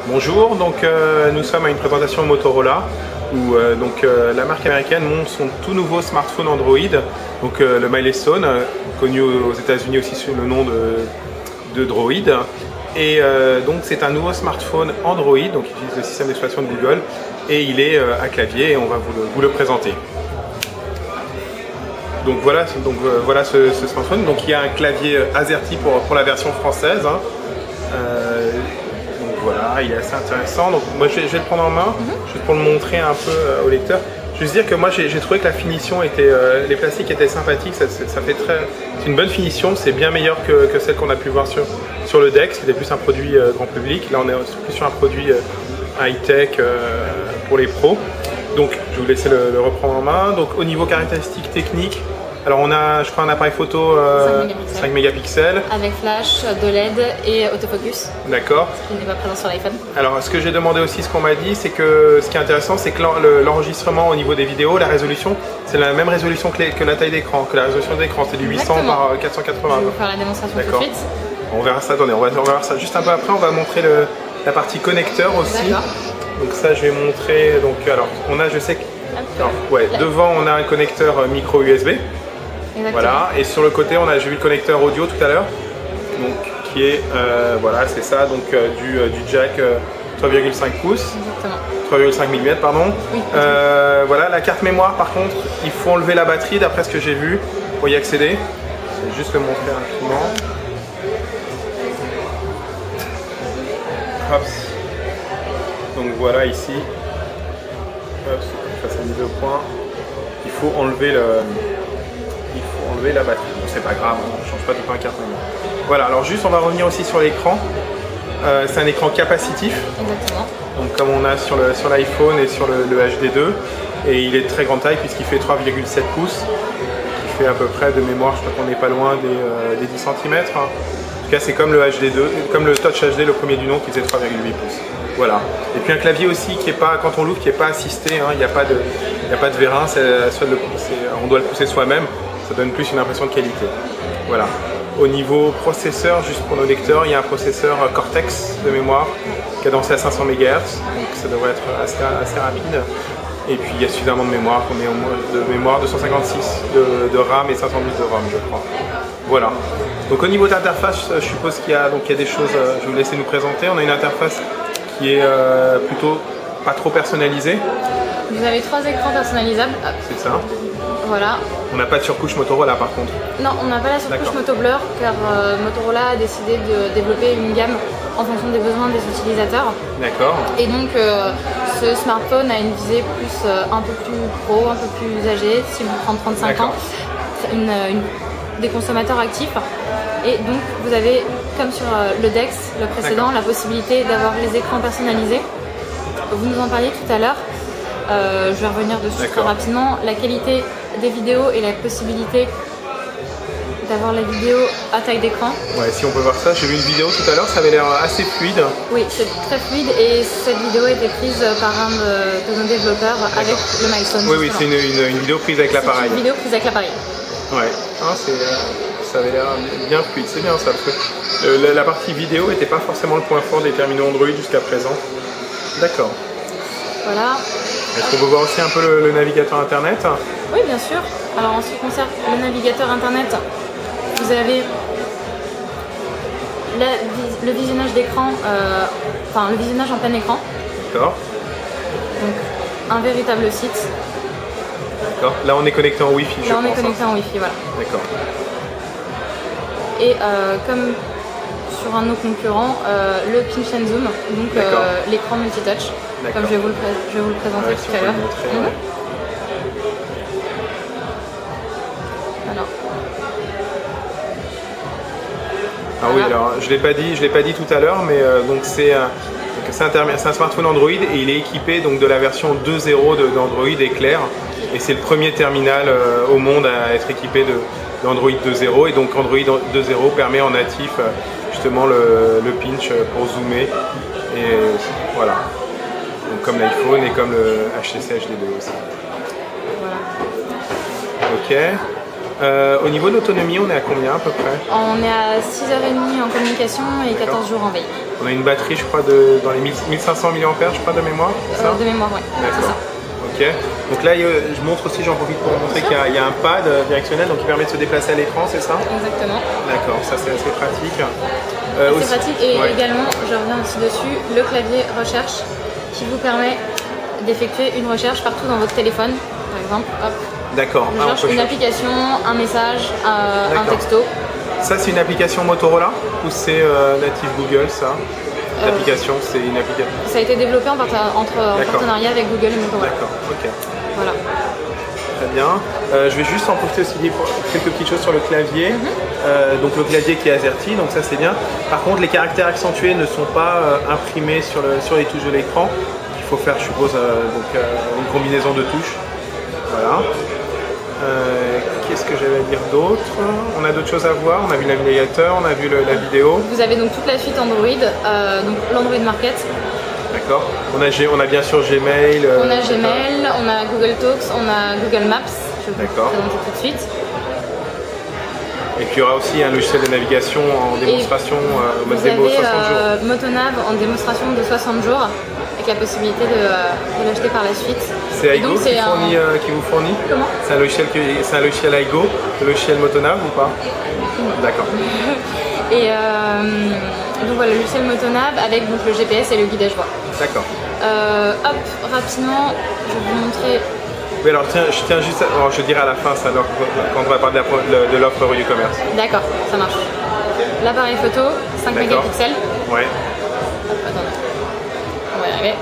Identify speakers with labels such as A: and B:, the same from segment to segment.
A: Bonjour, donc nous sommes à une présentation Motorola où la marque américaine montre son tout nouveau smartphone Android, donc le Milestone, connu aux États-Unis aussi sous le nom de Droid. Et donc c'est un nouveau smartphone Android, donc il utilise le système d'exploitation de Google et il est à clavier et on va vous le présenter. Donc voilà ce smartphone. Donc il y a un clavier AZERTY pour la version française. Hein. Donc voilà, il est assez intéressant. Donc moi je vais le prendre en main, juste pour le montrer un peu au lecteur. Juste dire que moi j'ai trouvé que la finition était, les plastiques étaient sympathiques, c'est une bonne finition, c'est bien meilleur que celle qu'on a pu voir sur le DeX, qui était plus un produit grand public. Là on est plus sur un produit high-tech pour les pros. Donc je vais vous laisser le reprendre en main. Donc au niveau caractéristiques techniques, alors on a je crois un appareil photo 5 mégapixels.
B: Avec flash, de LED et autofocus.
A: D'accord.
B: Ce qui n'est pas présent sur l'iPhone.
A: Alors ce que j'ai demandé aussi, ce qu'on m'a dit, c'est que ce qui est intéressant, c'est que l'enregistrement au niveau des vidéos, la résolution, c'est la même résolution que la taille d'écran, que la résolution d'écran, c'est du 800 par 480.
B: Je vais vous faire la démonstration tout de suite.
A: On verra ça, attendez, on va voir ça juste un peu après, on va montrer la partie connecteur aussi. Donc ça je vais montrer, donc alors on a, je sais que, alors, ouais, devant on a un connecteur micro USB. Exactement. Voilà, et sur le côté j'ai vu le connecteur audio tout à l'heure, donc qui est, voilà c'est ça, donc du jack 3,5 pouces, 3,5 mm pardon. Oui, voilà, la carte mémoire par contre, il faut enlever la batterie d'après ce que j'ai vu pour y accéder. Je vais juste le montrer rapidement. Hop. Donc voilà ici, hop, face à mis 2 points, il faut enlever la batterie. Bon, c'est pas grave, on ne change pas tout le temps la carte mémoire. Voilà, alors juste on va revenir aussi sur l'écran. C'est un écran capacitif. Exactement. Donc comme on a sur l'iPhone et sur le HD2. Et il est de très grande taille puisqu'il fait 3,7 pouces. Qui fait à peu près de mémoire, je crois qu'on n'est pas loin des 10 cm. Hein. En tout cas c'est comme le HD2, comme le Touch HD, le premier du nom qui faisait 3,8 pouces. Voilà. Et puis un clavier aussi qui est pas, quand on l'ouvre, qui n'est pas assisté, hein. Il n'y a pas de vérin, on doit le pousser soi-même. Ça donne plus une impression de qualité. Voilà. Au niveau processeur, juste pour nos lecteurs, il y a un processeur Cortex de mémoire cadencé à 500 MHz, donc ça devrait être assez rapide. Et puis il y a suffisamment de mémoire, qu'on est au moins de mémoire 256 de RAM et 512 de ROM, je crois. Voilà. Donc au niveau d'interface, je suppose qu'il y a des choses, je vais vous laisser nous présenter. On a une interface qui est plutôt pas trop personnalisée.
B: Vous avez 3 écrans personnalisables.
A: C'est ça.
B: Voilà.
A: On n'a pas de surcouche Motorola par contre.
B: Non, on n'a pas la surcouche Motoblur car Motorola a décidé de développer une gamme en fonction des besoins des utilisateurs. D'accord. Et donc ce smartphone a une visée un peu plus pro, un peu plus âgée, cible 30-35 ans, des consommateurs actifs. Et donc vous avez, comme sur le DeX, le précédent, la possibilité d'avoir les écrans personnalisés. Vous nous en parliez tout à l'heure. Je vais revenir dessus très rapidement. La qualité des vidéos et la possibilité d'avoir la vidéo à taille d'écran. Ouais, si on peut voir ça, j'ai vu une vidéo tout à l'heure, ça avait l'air assez fluide. Oui, c'est très fluide et cette vidéo a été prise par un de nos développeurs avec le Milestone. Oui, oui, c'est une vidéo prise avec l'appareil. Une vidéo prise avec l'appareil. Ouais, ça avait l'air bien fluide, c'est bien ça, parce que la partie vidéo n'était pas forcément le point fort des terminaux Android jusqu'à présent. D'accord. Voilà. Est-ce qu'on peut voir aussi un peu le navigateur internet? Oui, bien sûr. Alors en ce qui concerne le navigateur internet, vous avez le visionnage d'écran, enfin le visionnage en plein écran. D'accord. Donc un véritable site. D'accord. Là on est connecté en Wi-Fi. Là on est connecté en Wi-Fi, voilà. D'accord. Et comme sur un de nos concurrents, le pinch and zoom, donc l'écran multitouch, comme je vais vous le présenter tout à l'heure. Alors. Ah oui, alors je l'ai pas dit tout à l'heure, mais donc c'est un smartphone Android et il est équipé donc de la version 2.0 d'Android Éclair et c'est le premier terminal au monde à être équipé d'Android 2.0 et donc Android 2.0 permet en natif justement le pinch pour zoomer et voilà, donc comme l'iPhone et comme le HTC HD2 aussi. Voilà. Ok. Au niveau de l'autonomie, on est à combien à peu près? On est à 6h30 en communication et 14 jours en veille.
A: On a une batterie, je crois, dans les 1500 mAh, je crois, de mémoire, c'est ça?
B: De mémoire, oui.
A: D'accord. Ok. Donc là, je montre aussi, j'en profite pour montrer qu'il y a un pad directionnel, donc qui permet de se déplacer à l'écran, c'est ça?
B: Exactement.
A: D'accord, ça c'est assez pratique.
B: C'est pratique et également, je reviens aussi dessus, le clavier recherche qui vous permet d'effectuer une recherche partout dans votre téléphone, par exemple. Hop.
A: D'accord.
B: On cherche une application, un message, un texto.
A: Ça c'est une application Motorola ou c'est native Google ça? L'application, c'est une application.
B: Ça a été développé en partenariat avec Google et Motorola.
A: D'accord, ok.
B: Voilà.
A: Très bien. Je vais juste en profiter aussi pour quelques petites choses sur le clavier. Donc le clavier qui est AZERTY, donc ça c'est bien. Par contre, les caractères accentués ne sont pas imprimés sur les touches de l'écran. Il faut faire, je suppose, une combinaison de touches. Voilà. Qu'est-ce que j'allais dire d'autre? On a d'autres choses à voir, on a vu le navigateur, on a vu la vidéo.
B: Vous avez donc toute la suite Android, donc l'Android Market.
A: D'accord. On a bien sûr Gmail.
B: On a Gmail, on a Google Talks, on a Google Maps. Je vais vous présenter tout de suite.
A: Et puis il y aura aussi un logiciel de navigation en démonstration, mode démo 60 jours.
B: Motonav en démonstration de 60 jours. La possibilité de l'acheter par la suite.
A: C'est Aigo qui vous fournit?
B: Comment?
A: C'est un logiciel Aigo, le logiciel Motonav ou pas? D'accord.
B: Et donc voilà, le logiciel Motonav avec donc, le GPS et le guidage voix.
A: D'accord.
B: Hop, rapidement, je vais vous montrer.
A: Oui, alors je tiens juste, je dirai à la fin ça, quand on va parler de l'offre rue du commerce.
B: D'accord, ça marche. L'appareil photo, 5 mégapixels.
A: Ouais.
B: Hop, attendez. On va y arriver.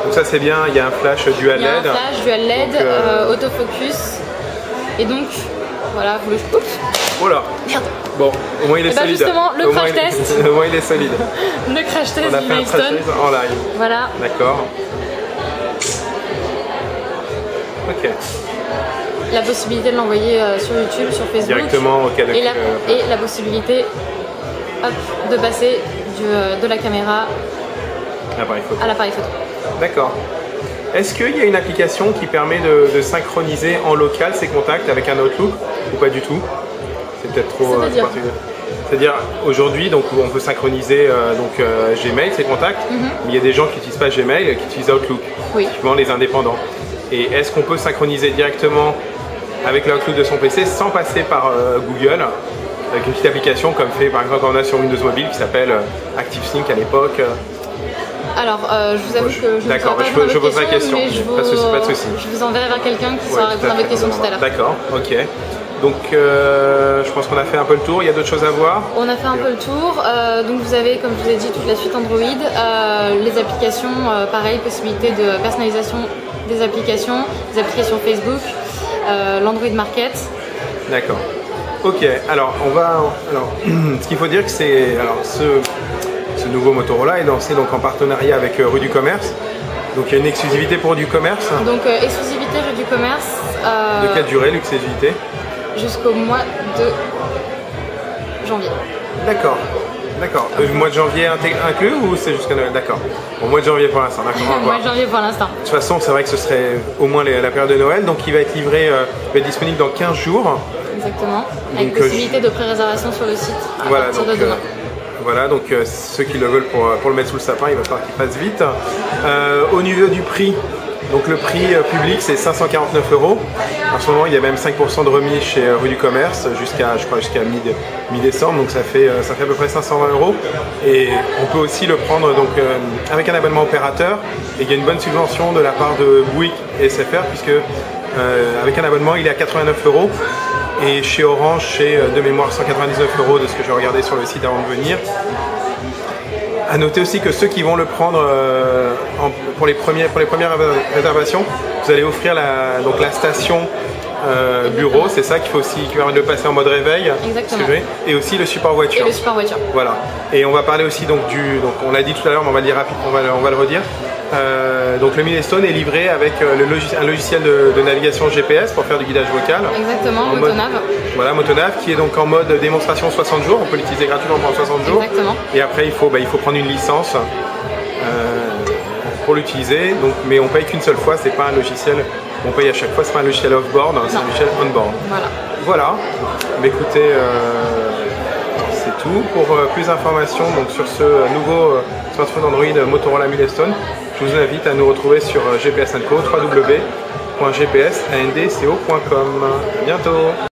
A: Donc ça c'est bien, il y a un flash dual LED.
B: Il y a un flash dual LED, autofocus. Et donc, voilà, vous le... Oups.
A: Oh là.
B: Merde.
A: Bon, au moins il est solide.
B: Justement, le crash test.
A: Au moins il est solide.
B: Le crash test
A: on a fait un crash test en live.
B: Voilà.
A: D'accord. Ok.
B: La possibilité de l'envoyer sur YouTube, sur Facebook.
A: Directement au cas de...
B: Et la possibilité de passer de la caméra à l'appareil photo.
A: D'accord. Est-ce qu'il y a une application qui permet de synchroniser en local ses contacts avec un Outlook ou pas du tout? C'est peut-être trop particulier. C'est-à-dire aujourd'hui, donc on peut synchroniser Gmail, ses contacts, mais il y a des gens qui n'utilisent pas Gmail et qui utilisent Outlook, typiquement les indépendants. Et est-ce qu'on peut synchroniser directement avec l'Outlook de son PC sans passer par Google, avec une petite application comme fait par exemple on a sur Windows Mobile qui s'appelle ActiveSync à l'époque?
B: Alors, je vous avoue que je ne
A: D'accord, je poserai la question, pas de souci.
B: Je vous enverrai vers quelqu'un qui saura répondre à votre question tout à l'heure.
A: D'accord, ok. Donc, je pense qu'on a fait un peu le tour. Il y a d'autres choses à voir? On
B: a fait un peu le tour. Donc, vous avez, comme je vous ai dit, toute la suite Android. Les applications, pareil, possibilité de personnalisation des applications Facebook, l'Android Market.
A: D'accord. Ok, alors, ce qu'il faut dire que c'est... Ce nouveau Motorola est lancé donc en partenariat avec Rue du Commerce. Donc il y a une exclusivité pour Rue du Commerce.
B: Donc exclusivité Rue du Commerce.
A: De quelle durée l'exclusivité?
B: Jusqu'au mois de janvier.
A: D'accord. D'accord. Le mois de janvier inclus ou c'est jusqu'à Noël? D'accord. Au mois de janvier pour l'instant.
B: Au mois de janvier pour l'instant.
A: De toute façon, c'est vrai que ce serait au moins la période de Noël. Donc il va être livré, va être disponible dans 15 jours.
B: Exactement. Avec possibilité de pré-réservation sur le site à partir de demain.
A: Voilà, donc ceux qui le veulent pour le mettre sous le sapin, il va falloir qu'ils fassent vite. Au niveau du prix, donc le prix public c'est 549 €. En ce moment, il y a même 5% de remise chez Rue du Commerce jusqu'à mi-décembre, donc ça fait à peu près 520 €. Et on peut aussi le prendre donc, avec un abonnement opérateur. Et il y a une bonne subvention de la part de Bouygues et SFR puisque avec un abonnement, il est à 89 €. Et chez Orange, c'est de mémoire 199 € de ce que j'ai regardé sur le site avant de venir. A noter aussi que ceux qui vont le prendre pour les premières réservations, vous allez offrir la station bureau, c'est ça qu'il faut aussi qui permet de passer en mode réveil.
B: Exactement.
A: Et aussi le support voiture.
B: Et le support voiture.
A: Voilà. Et on va parler aussi donc on l'a dit tout à l'heure, mais on va le dire rapide, on va le redire. Donc le Milestone est livré avec un logiciel de navigation GPS pour faire du guidage vocal.
B: Exactement, Motonav.
A: Voilà, Motonav qui est donc en mode démonstration 60 jours. On peut l'utiliser gratuitement pendant 60 jours.
B: Exactement.
A: Et après il faut prendre une licence pour l'utiliser. Mais on paye qu'une seule fois, c'est pas un logiciel. On paye à chaque fois, c'est pas un logiciel off-board, c'est un logiciel on-board.
B: Voilà.
A: Voilà. Mais écoutez, c'est tout. Pour plus d'informations sur ce nouveau smartphone Android Motorola Milestone, je vous invite à nous retrouver sur GPS & Co, www.gpsandco.com. À bientôt.